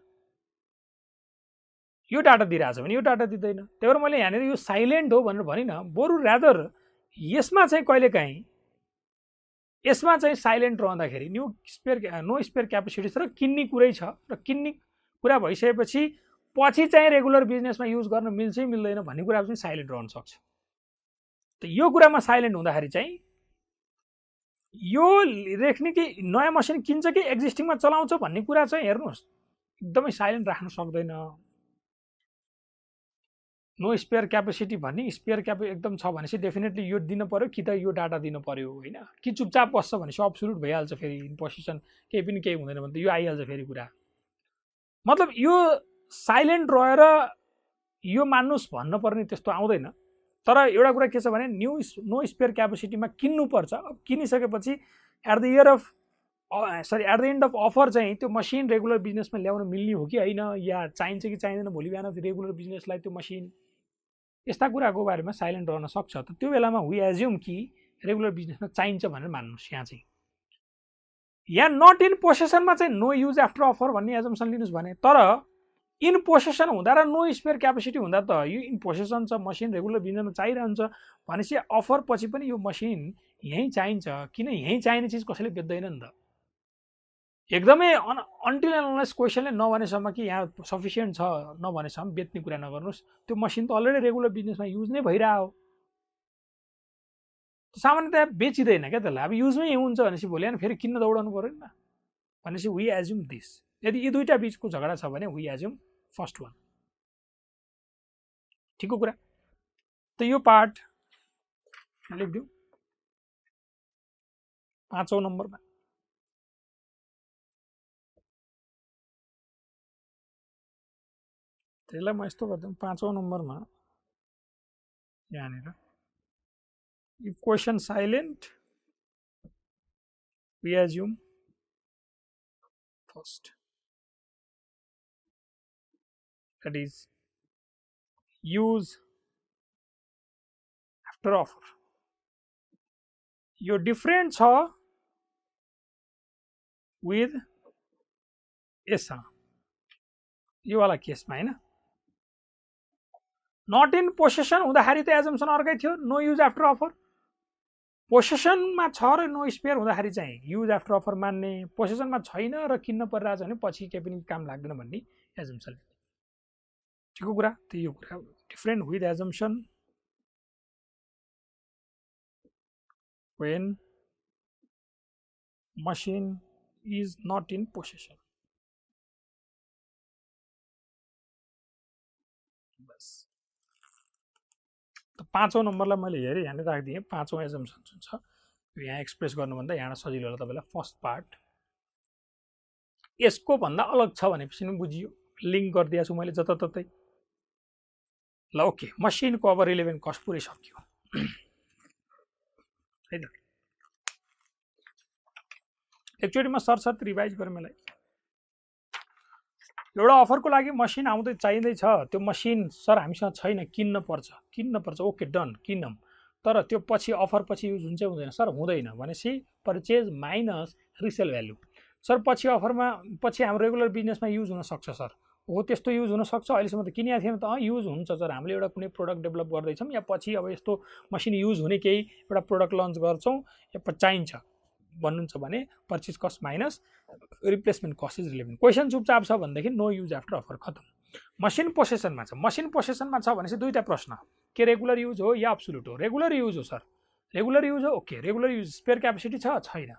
यो डाटा दिइरहेछ भने यो डाटा दिँदैन। त्यही भएर मैले यहाँनिर यो साइलेन्ट हो भनेर भनिनँ, बरु रादर यसमा चाहिँ कहिलेकाहीँ यसमा चाहिँ साइलेन्ट रहँदाखेरि नो स्पेयर क्यापेसिटी छ र किन्ने कुरै छ, र किन्ने कुरा भइसकेपछि पछि चाहिँ रेगुलर बिजनेसमा युज गर्न मिल्छ मिल्दैन भन्ने कुरा चाहिँ साइलेन्ट रहन सक्छ। त यो कुरामा साइलेन्ट हुँदाखेरि चाहिँ यो लेख्ने कि नयाँ मसिन किन्छ कि एक्जिस्टिङमा चलाउँछ भन्ने कुरा चाहिँ हेर्नुहोस् एकदमै साइलेन्ट राख्न सक्दैन। नो स्पेयर क्यापेसिटी भन्ने स्पेयर एकदम छ भनेपछि डेफिनेटली यो दिन पर्यो कि त यो डाटा दिन पर्यो होइन, कि चुपचाप बस्छ भनेपछि अब्सोल्युट भइहाल्छ, फेरि इन पोजिसन केही पनि केही हुँदैन भने त यो आइहाल्छ फेरि कुरा। मतलब यो साइलेन्ट रहेर यो मान्नुस् भन्नु पर्ने त्यस्तो आउँदैन। तर एउटा कुरा के छ भने नो स्पेयर क्यापेसिटीमा किन्नुपर्छ। अब किनिसकेपछि at the end of offer चाहिँ त्यो मसिन रेगुलर बिजनेसमा ल्याउन मिल्ने हो कि होइन, या चाहिन्छ कि चाहिँदैन भोलि बिहान रेगुलर बिजनेसलाई त्यो मसिन, यस्ता कुराको बारेमा साइलेन्ट रहन सक्छ। त त्यो बेलामा वी एज्युम कि रेगुलर बिजनेसमा चाहिन्छ भनेर मान्नुहोस्। यहाँ चाहिँ यहाँ नट इन पोसेसनमा चाहिँ नो युज आफ्टर अफर भन्ने एजम्सन लिनुहोस् भने, तर इन पोसेसन हुँदा र नो स्पेयर क्यापेसिटी हुँदा त यो इन पोसेसन छ, मसिन रेगुलर बिजनेसमा चाहिरहन्छ भनेपछि अफर पछि पनि यो मसिन यहीँ चाहिन्छ, किन यहीँ चाहिने चिज कसैले बेच्दैन नि त। एकदमै अन्टिल एन्ड अनलेस क्वेसनले नभनेसम्म कि यहाँ सफिसियन्ट छ नभनेसम्म बेच्ने कुरा नगर्नुहोस्। त्यो मसिन त अलरेडी रेगुलर बिजनेसमा युज नै भइरहेको हो, सामान्यतया बेचिँदैन क्या त्यसलाई। अब युजमै हुन्छ भनेपछि भोलि बिहान फेरि किन्न दौडाउनु पऱ्यो नि भनेपछि वी एज्युम दिस। यदि यी दुईटा बिचको झगडा छ भने वी एज्युम फर्स्ट वान। ठिकको कुरा। त यो पार्ट लेखिदिउँ 5औं नम्बरमा। त्यसलाई म यस्तो गरिदिउँ 5औं नम्बरमा यहाँनिर if question silent we assume first, that is use after offer। यो डिफरेन्ट छ with यससँग यो वाला केसमा हैन। नट इन पोसेसन हुँदाखेरि त एजम्सन अर्कै थियो, नो युज आफ्टर अफर। पोसेसनमा छ र नो स्पेयर हुँदाखेरि चाहिँ युज आफ्टर अफर मान्ने, पोसेसनमा छैन र किन्न परिरहेछ भने पछि केही पनि काम लाग्दैन भन्ने एजम्सन। ठिकको कुरा। त यो कुरा different with assumption when machine is not in possession। बस। त 5औं नम्बरलाई मैले हेरेँ यहाँनिर राखिदिएँ। 5औं एजम्सन जुन छ यहाँ एक्सप्रेस गर्नुभन्दा यहाँ सजिलो होला तपाईँलाई। फर्स्ट पार्ट यसको भन्दा अलग छ भनेपछि नि बुझियो, लिङ्क गरिदिएको छु मैले जताततै। ल ओके, मसिनको अब रिलेभेन्ट कस्ट पुरै सक्यो है त। एकचोटिमा सरसर्त रिभाइज गरौँ यसलाई। एउटा अफरको लागि मसिन आउँदै चाहिँदैछ, त्यो मसिन सर हामीसँग छैन, किन्न पर्छ, ओके डन किनौँ, तर त्यो पछि अफर पछि युज हुन्छ हुँदैन सर, हुँदैन भनेपछि purchase minus resale value. Sir पछि अफरमा पछि हाम्रो रेगुलर बिजनेसमा युज हुन सक्छ सर, हो त्यस्तो युज हुन सक्छ, अहिलेसम्म त किनेको थिएन त, युज हुन्छ सर, हामीले एउटा कुनै प्रोडक्ट डेभलप गर्दैछौँ या पछि अब यस्तो मसिन युज हुने केही एउटा प्रोडक्ट लन्च गर्छौँ या चाहिन्छ भन्नुहुन्छ भने purchase cost minus replacement cost is relevant. Question चुपचाप छ भनेदेखि नो युज आफ्टर अफर खतम। मसिन पोसेसनमा छ, मसिन पोसेसनमा छ भनेपछि दुईटा प्रश्न, के रेगुलर युज हो या अब्सोल्युट हो। रेगुलर युज हो सर, रेगुलर युज हो, okay regular use. Spare capacity छ छैन,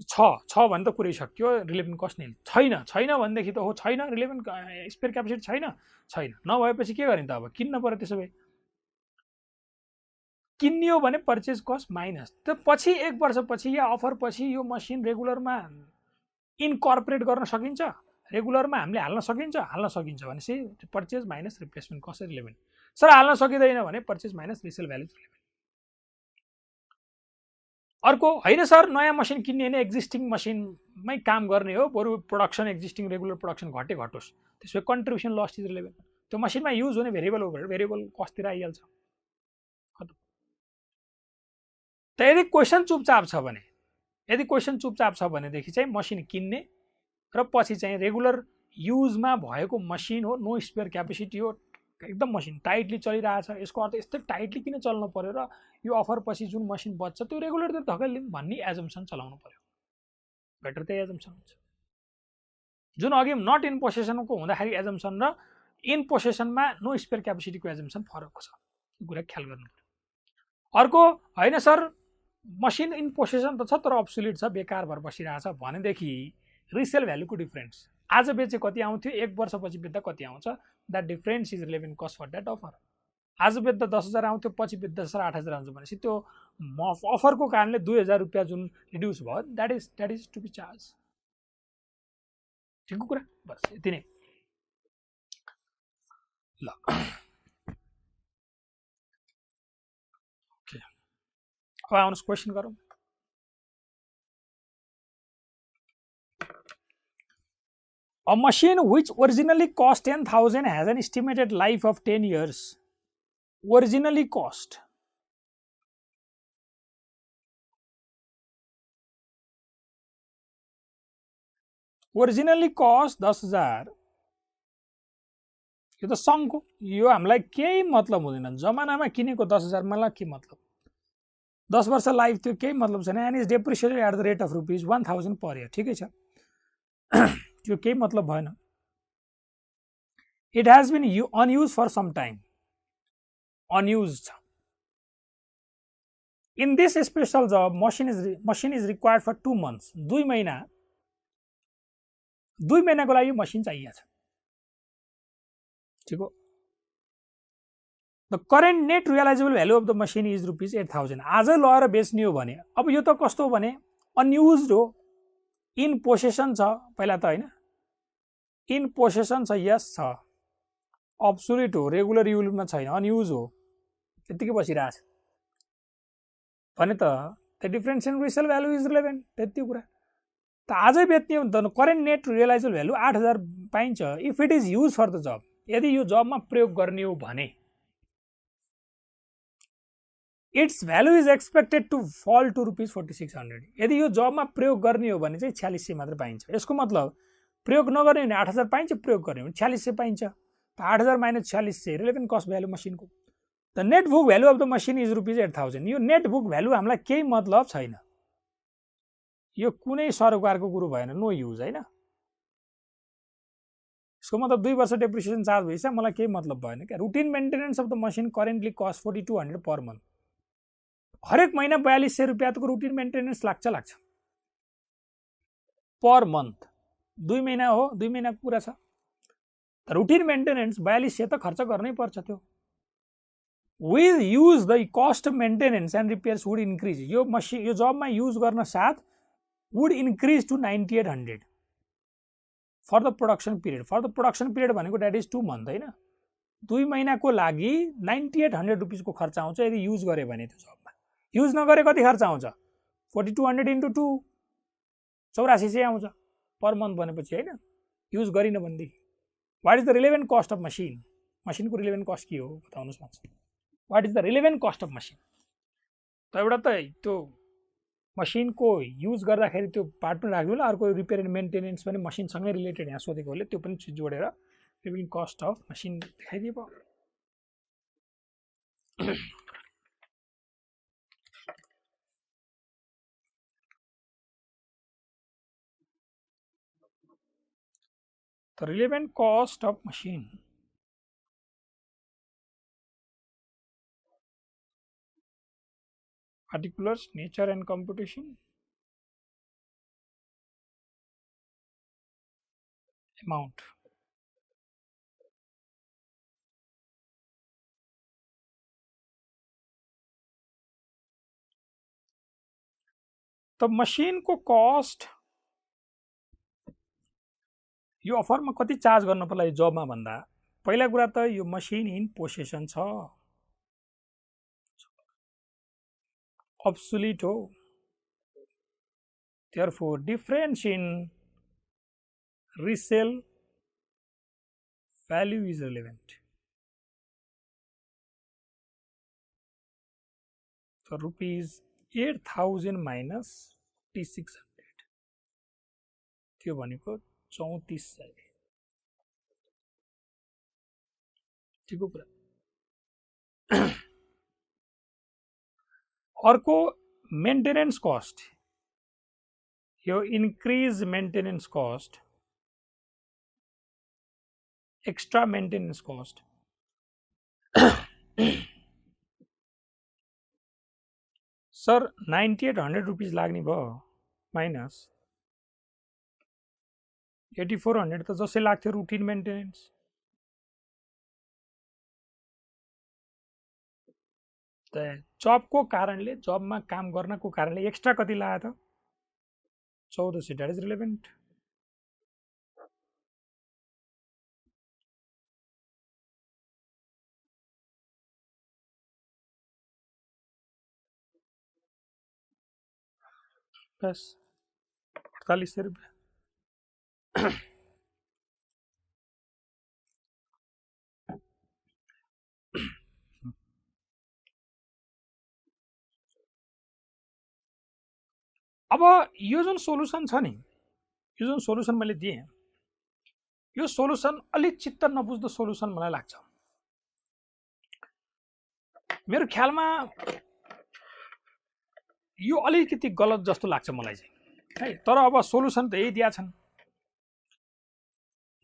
छ भने त कुरै सक्यो, रिलेभेन्ट कस्ट नै। छैन भनेदेखि त हो छैन, रिलेभेन्ट स्पेयर क्यापेसिटी छैन, नभएपछि के गर्ने त अब किन्न पर्यो। त्यसो भए किन्ने हो भने पर्चेज कस्ट माइनस, त्यो पछि 1 वर्षपछि या अफर पछि यो मसिन रेगुलरमा इनकर्पोरेट गर्न सकिन्छ, रेगुलरमा हामीले हाल्न सकिन्छ भनेपछि purchase minus replacement cost relevant. Sir हाल्न सकिँदैन भने purchase minus resale value relevant. अर्को होइन सर नयाँ मसिन किन्ने होइन, एक्जिस्टिङ मसिनमै काम गर्ने हो, बरु प्रोडक्सन एक्जिस्टिङ रेगुलर प्रोडक्सन घटोस्, त्यसो भए कन्ट्रिब्युसन लस्ट इज रिलेभेन्ट। त्यो मसिनमा युज हुने भेरिएबल कस्टतिर आइहाल्छ। त यदि क्वेसन चुपचाप छ भने, यदि क्वेसन चुपचाप छ भनेदेखि चाहिँ मसिन किन्ने र पछि चाहिँ रेगुलर युजमा भएको मसिन हो, नो स्पेयर क्यापेसिटी हो, एकदम मसिन टाइटली चलिरहेछ, यसको अर्थ यस्तै टाइटली किन चल्न पर्यो र यो अफर पछि जुन मसिन बच्छ त्यो रेगुलर धकेलिदिउँ भन्ने एजम्सन चलाउनु पर्यो। बेटर त्यही एजम्सन हुन्छ। जुन अघि नट इन पोसेसनको हुँदाखेरि एजम्सन र इन पोसेसनमा नो स्पेयर क्यापेसिटीको एजम्सन फरक छ, यो कुरा ख्याल गर्नु पर्यो। अर्को होइन सर मसिन इन पोसेसन त छ तर अब्सोल्युट छ, बेकार भएर बसिरहेछ भनेदेखि रिसेल भ्यालुको डिफरेन्स, आज बेचे कति आउँथ्यो, 1 वर्षपछि बेच्दा कति आउँछ, that difference is relevant cost for that offer. आज बेच्दा 10,000 आउँथ्यो, पछि बेच्दा 8,000 आउँछ भनेपछि त्यो अफरको कारणले 2,000 रुपियाँ जुन रिड्युस भयो, that is to be charge. ठिकको कुरा, बस यति नै। ल ओके, अब आउनुहोस् क्वेसन गरौँ। A machine which originally cost 10,000 has an estimated life of 10 years. Originally cost. Originally cost 10,000. यो त सङ्घको, यो हामीलाई केही मतलब हुँदैन। जमानामा किनेको 10,000 मलाई के मतलब, 10 वर्ष लाइफ त्यो केही मतलब छैन। And is depreciated at the rate of ₹1,000 per year, ठिकै छ, त्यो केही मतलब भएन। It has been unused for some time, unused छ। In this special job machine is required for 2 months, 2 महिनाको लागि मसिन चाहिएको छ, ठिक हो। The current net realisable value of the machine is ₹8,000। आज लगेर बेच्ने हो भने, अब यो त कस्तो हो भने अनयुज हो, इन पोसेसन छ पहिला त होइन, इन पोसेसन छ, यस छ, अब्सोल्युट हो, रेगुलर युजमा छैन, अनयुज हो, त्यतिकै बसिरहेछ भने त the difference in resale value is relevant, त्यति कुरा। त आजै बेच्ने हो भने त करेन्ट नेट रियलाइजेबल भ्यालु 8,000 पाइन्छ if it is use for the job. यदि यो जबमा प्रयोग गर्ने हो भने its value is expected to fall to ₹4,600। यदि यो जबमा प्रयोग गर्ने हो भने चाहिँ 4600 मात्र पाइन्छ। यसको मतलब प्रयोग नगर्ने भने 8,000 पाइन्छ, प्रयोग गर्ने भने 4600 पाइन्छ। त 8,000 माइनस 4600 रिलेभेन्ट कस्ट भ्यालु मसिनको। The net book value of the machine is ₹8,000। यो नेट बुक भ्यालु हामीलाई केही मतलब छैन, यो कुनै सरकारको कुरो भएन, नो युज होइन। यसको मतलब 2 वर्ष डेप्रिसिएसन चार्ज भइछ, मलाई केही मतलब भएन क्या। Routine maintenance of the machine currently cost 4,200 per month. हरेक महिना 4,200 रुपियाँको रुटिन मेन्टेनेन्स लाग्छ पर मन्थ। 2 महिना हो, 2 महिनाको कुरा छ। रुटिन मेन्टेनेन्स 4,200 त खर्च गर्नै पर्छ। त्यो with use the cost maintenance and repairs would increase. यो मसिन यो जबमा युज गर्न साथ would increase to 9,800 for the production period. For the production period भनेको द्याट इज 2 month होइन, 2 महिनाको लागि 9,800 रुपिसको खर्च आउँछ यदि युज गरे भने। त्यो जबमा युज नगरे कति खर्च आउँछ, 4,200 into 2 8400 आउँछ पर मन्थ भनेपछि होइन, युज गरिन भनेदेखि। What is the relevant cost of machine, मसिनको रिलेभेन्ट कस्ट के हो बताउनुहोस् भन्छ। What is the relevant cost of machine. त एउटा त त्यो मसिनको युज गर्दाखेरि त्यो पार्ट पनि राख्नु होला, अर्को रिपेयर एन्ड मेन्टेनेन्स पनि मसिनसँगै रिलेटेड यहाँ सोधेकोले त्यो पनि जोडेर रिलेभेन्ट कस्ट अफ मसिन देखाइदिए भयो। The relevant cost of machine. Particulars, nature and computation. Amount. The machine को cost यो अफरमा कति चार्ज गर्न पर्ला यो जबमा भन्दा पहिला कुरा त यो मसिन इन पोसेसन छ, अब्सोल्युट हो, therefore difference in resale value is relevant. So ₹8,000 8000 minus 4600 त्यो भनेको 3400 ठिक हो कुरा। अर्को मेन्टेनेन्स कस्ट, यो increase maintenance cost, extra maintenance cost sir 9800 rupees लाग्ने भयो माइनस 8400 त जसै लाग्थ्यो रुटिन मेन्टेनेन्स। त जबको कारणले, जबमा काम गर्नको कारणले एक्स्ट्रा कति लाग्यो त 1400, द्याट इज रिलेभेन्ट। बस 4800 रुपियाँ। अब यो जुन सोलुसन छ नि, यो जुन सोलुसन मैले दिएँ, यो सोलुसन अलिक चित्त नबुझ्दो सोलुसन मलाई लाग्छ। मेरो ख्यालमा यो अलिकति गलत जस्तो लाग्छ मलाई चाहिँ है। तर अब सोलुसन त यही दिया छन्।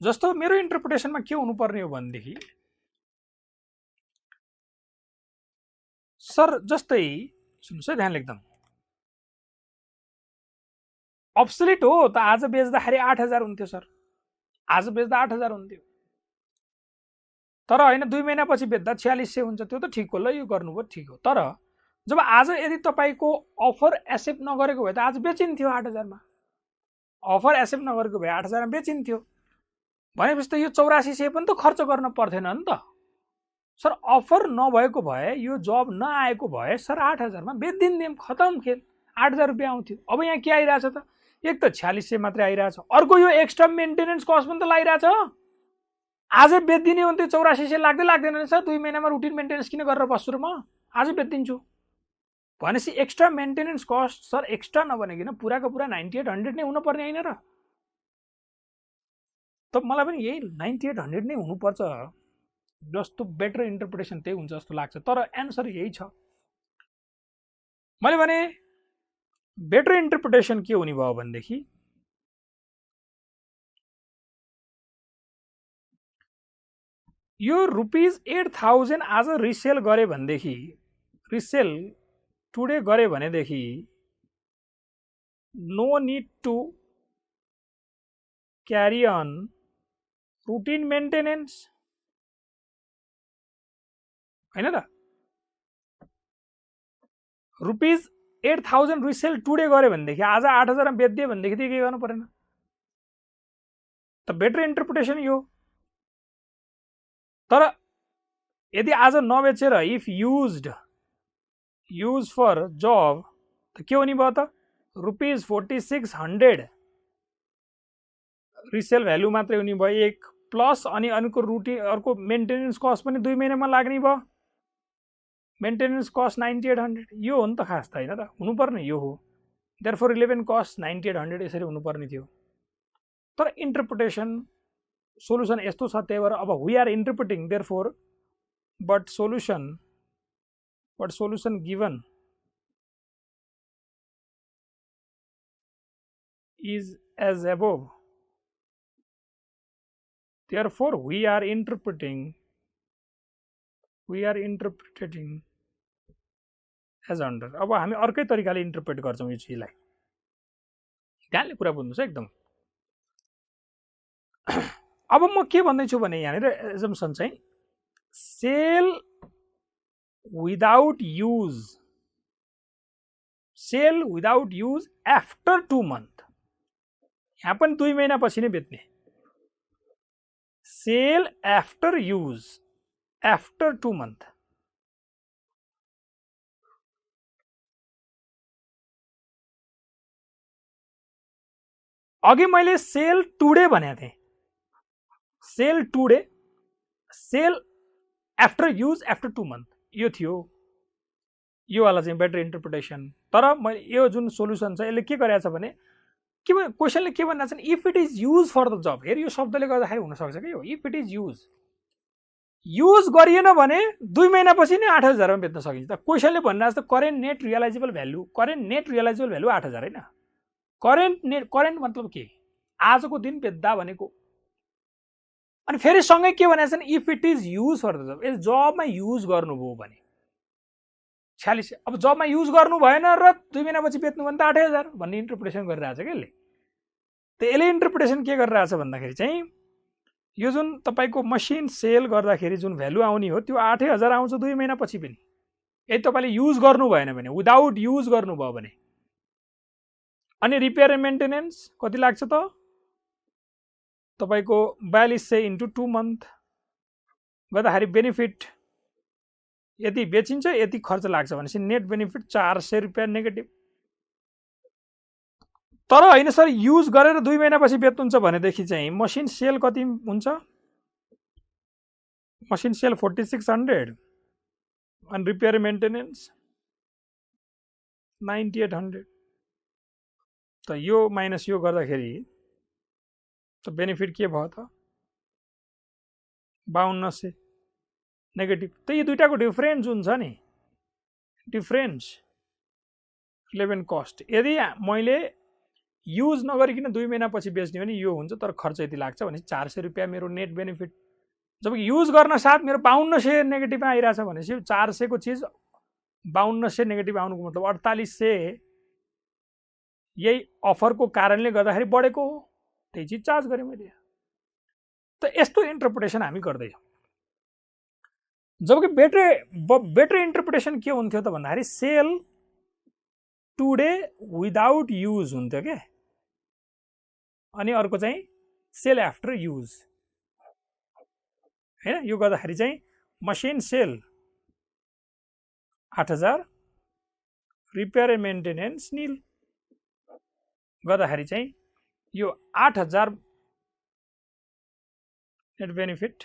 जस्तो मेरो इन्टरप्रिटेसनमा के हुनुपर्ने हो भनेदेखि, सर जस्तै सुन्नुहोस् है ध्यानले एकदम, अब्सोल्युट हो त आज बेच्दाखेरि 8000 हुन्थ्यो सर, आज बेच्दा 8000 हुन्थ्यो। तर होइन 2 महिनापछि बेच्दा 4600 हुन्छ, त्यो त ठिक हो, ल यो गर्नुभयो ठिक हो। तर जब आज यदि तपाईको अफर एक्सेप्ट नगरेको भए त आज बेचिन्थ्यो 8000 मा, अफर एक्सेप्ट नगरेको भए 8000 मा बेचिन्थ्यो। भनेपछि त यो 8400 पनि त खर्च गर्न पर्थेन नि त सर। अफर नभएको भए, यो जब नआएको भए सर 8000 मा बेचिदिन्थ्यौँ, खतम खेल, 8000 रुपियाँ आउँथ्यो। अब यहाँ के आइरहेछ त, एक त 4600 मात्रै आइरहेछ, अर्को यो एक्स्ट्रा मेन्टेनेन्स कस्ट पनि त लागिरहेछ। आजै बेचिदिने हो भने 8400 लाग्दै लाग्दैन नि सर, 2 महिनामा रुटिन मेन्टेनेन्स किन गरेर बस्छु र म, आजै बेचिदिन्छु। भनेपछि extra maintenance cost sir extra नबनिकन पुराको पुरा 9800 नै हुनुपर्ने होइन र। त मलाई पनि यही 9800 नै हुनुपर्छ जस्तो बेटर इन्टरप्रिटेसन त्यही हुन्छ जस्तो लाग्छ। तर एन्सर यही छ। मैले भने बेटर इन्टरप्रिटेसन के हुने भयो भनेदेखि, यो ₹8000 आज रिसेल गरे भनेदेखि, रिसेल टुडे गरे भनेदेखि no need to carry on routine maintenance, हैन त। ₹8000 रिसेल टुडे गरे भनेदेखि आज 8000 मा बेच्दिए भनेदेखि त के गर्नु परेन त। बेटर इन्टरप्रिटेसन यो। तर यदि आज नबेचेर इफ युज फर जब त के हुने भयो त, ₹4600 रिसेल भ्यालु मात्रै हुने भयो एक, प्लस अनि अर्को रुटिन, अर्को मेन्टेनेन्स कस्ट पनि 2 महिनामा लाग्ने भयो, मेन्टेनेन्स कस्ट 9800। यो हो नि त खास त, होइन त, हुनुपर्ने यो हो। देयरफोर 11 कस्ट 9800 यसरी हुनुपर्ने थियो। तर इन्टरप्रिटेसन सोलुसन यस्तो छ, त्यही भएर अब we are interpreting therefore but solution given is as above, therefore we are interpreting as under। अब हामी अर्कै तरिकाले इन्टरप्रेट गर्छौँ यो चिजलाई, ध्यानले कुरा बुझ्नुहोस् है एकदम। अब म के भन्दैछु भने यहाँनिर एजम्पसन चाहिँ sell without use after 2 month, यहाँ पनि 2 महिनापछि नै बेच्ने। Sell after use after 2 month, अघि मैले सेल टुडे भनेको थिएँ, sell today, sell after use after 2 month, यो थियो यो वाला चाहिँ बेटर इन्टरप्रिटेसन। तर मैले यो जुन सोल्युसन छ यसले के गरेको छ भने के क्वेसनले के भनिरहेको छ भने if it is use for the job, हेर यो शब्दले गर्दाखेरि हुनसक्छ कि यो इफ इट इज युज गरिएन भने 2 महिनापछि नै 8,000 मा बेच्न सकिन्छ। त क्वेसनले भनिरहेको छ करेन्ट नेट रियलाइजेबल भ्यालु 8,000 हैन, करेन्ट मतलब के, आजको दिन बेच्दा भनेको। अनि फेरि सँगै के भनेको छ भने if it is use for the job, यस जबमा युज गर्नुभयो भने 46, अब जबमा युज गर्नु भएन र 2 महिनापछि बेच्नु भने त 8,000 भन्ने इन्टरप्रिटेसन गरिरहेछ कि यसले। त यसले इन्टरप्रिटेसन के गरिरहेछ भन्दाखेरि चाहिँ यो जुन तपाईको मसिन सेल गर्दाखेरि जुन भ्यालु आउने हो त्यो 8,000 आउँछ 2 महिनापछि पनि, यदि तपाईले युज गर्नु भएन भने, विदाउट युज गर्नुभयो भने। अनि रिपेयर एन्ड मेन्टेनेन्स कति लाग्छ त तपाईको 4200 इन्टु 2 मन्थ गर्दाखेरि बेनिफिट यदि बेचिन्छ यति खर्च लाग्छ भनेपछि नेट बेनिफिट 400 रुपैयाँ नेगेटिभ। तर हैन सर युज गरेर 2 महिनापछि बेच्नुहुन्छ भनेदेखि चाहिँ मसिन सेल कति हुन्छ, मसिन सेल 4600 अनि रिपेयर मेन्टेनेन्स 9800। त यो माइनस यो गर्दाखेरि त बेनिफिट के भयो त 5200 नेगेटिभ। त यो दुईटाको डिफरेन्स जुन छ नि, डिफरेन्स इलेभेन कस्ट, यदि मैले युज नगरिकन 2 महिनापछि बेच्ने भने यो हुन्छ, तर खर्च यति लाग्छ भने 400 रुपैयाँ मेरो नेट बेनिफिट। जब युज गर्न साथ मेरो 5200 नेगेटिभ आइरहेछ भनेपछि 400 को चिज 5200 नेगेटिभ आउनुको मतलब 4800 यही अफरको कारणले गर्दाखेरि बढेको हो, त्यही चिज चार्ज गरेँ मैले। त यस्तो इन्टरप्रिटेसन हामी गर्दैछौँ। जबकि बेटर इन्टरप्रिटेसन के हुन्थ्यो त भन्दाखेरि सेल टुडे विदाउट युज हुन्थ्यो के, अनि अर्को चाहिँ सेल आफ्टर युज हैन। यो गर्दाखेरि चाहिँ machine sell 8,000 repair and maintenance nil गर्दाखेरि चाहिँ यो 8,000 नेट बेनिफिट,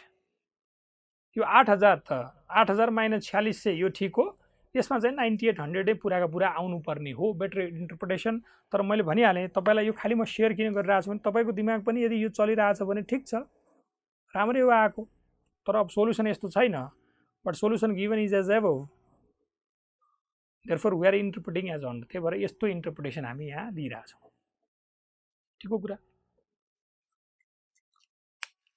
यो 8,000 त 8,000 माइनस 4600 यो ठिक हो, यसमा चाहिँ 9800 पुराका पुरा आउनुपर्ने हो बेटर इन्टरप्रिटेसन। तर मैले भनिहालेँ तपाईलाई यो खाली म सेयर किन गरिरहेको छु भने तपाईको दिमाग पनि यदि यो चलिरहेछ भने ठिक छ, राम्रै हो आएको, तर अब सोल्युसन यस्तो छैन। But solution given is as above, therefore we are interpreting as on. त्यही भएर यस्तो इन्टरप्रिटेसन हामी यहाँ दिइरहेछौँ, ठिक हो कुरा।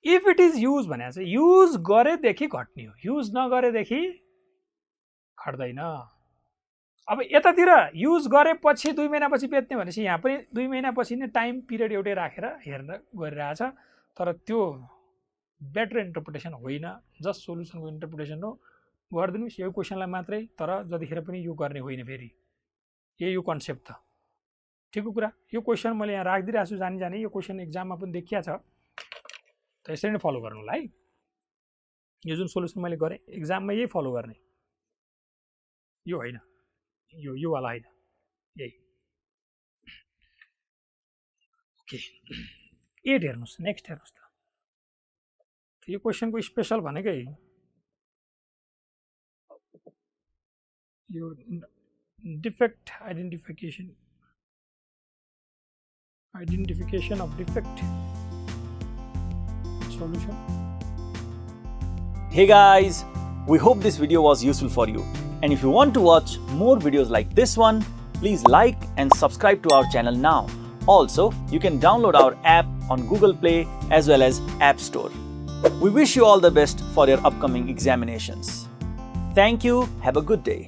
इफ इट इज युज भने चाहिँ युज गरेदेखि घट्ने हो, युज नगरेदेखि घट्दैन। अब यतातिर युज गरेपछि 2 महिनापछि बेच्ने भनेपछि यहाँ पनि 2 महिनापछि नै टाइम पिरियड एउटै राखेर हेर्न गरिरहेछ, तर त्यो बेटर इन्टरप्रिटेसन होइन, जस्ट सोल्युसनको इन्टरप्रिटेसन हो। गरिदिनुहोस् यो क्वेसनलाई मात्रै, तर जतिखेर पनि यो गर्ने होइन। फेरि यो कन्सेप्ट त ठिक हो कुरा। यो क्वेसन मैले यहाँ राखिदिइरहेको छु जानी यो क्वेसन एक्जाममा पनि देखिया छ, त यसरी नै फलो गर्नु होला है। यो जुन सोल्युसन मैले गरेँ एक्जाममा यही फलो गर्ने, यो होइन, यो वाला होइन, यही। ओके 8 हेर्नुहोस्, नेक्स्ट हेर्नुहोस् त। यो क्वेसनको स्पेशल भनेकै यो defect identification of defect solution. Hey guys, we hope this video was useful for you, and if you want to watch more videos like this one, please like and subscribe to our channel now. Also, you can download our app on Google Play as well as App Store. We wish you all the best for your upcoming examinations. Thank you. Have a good day.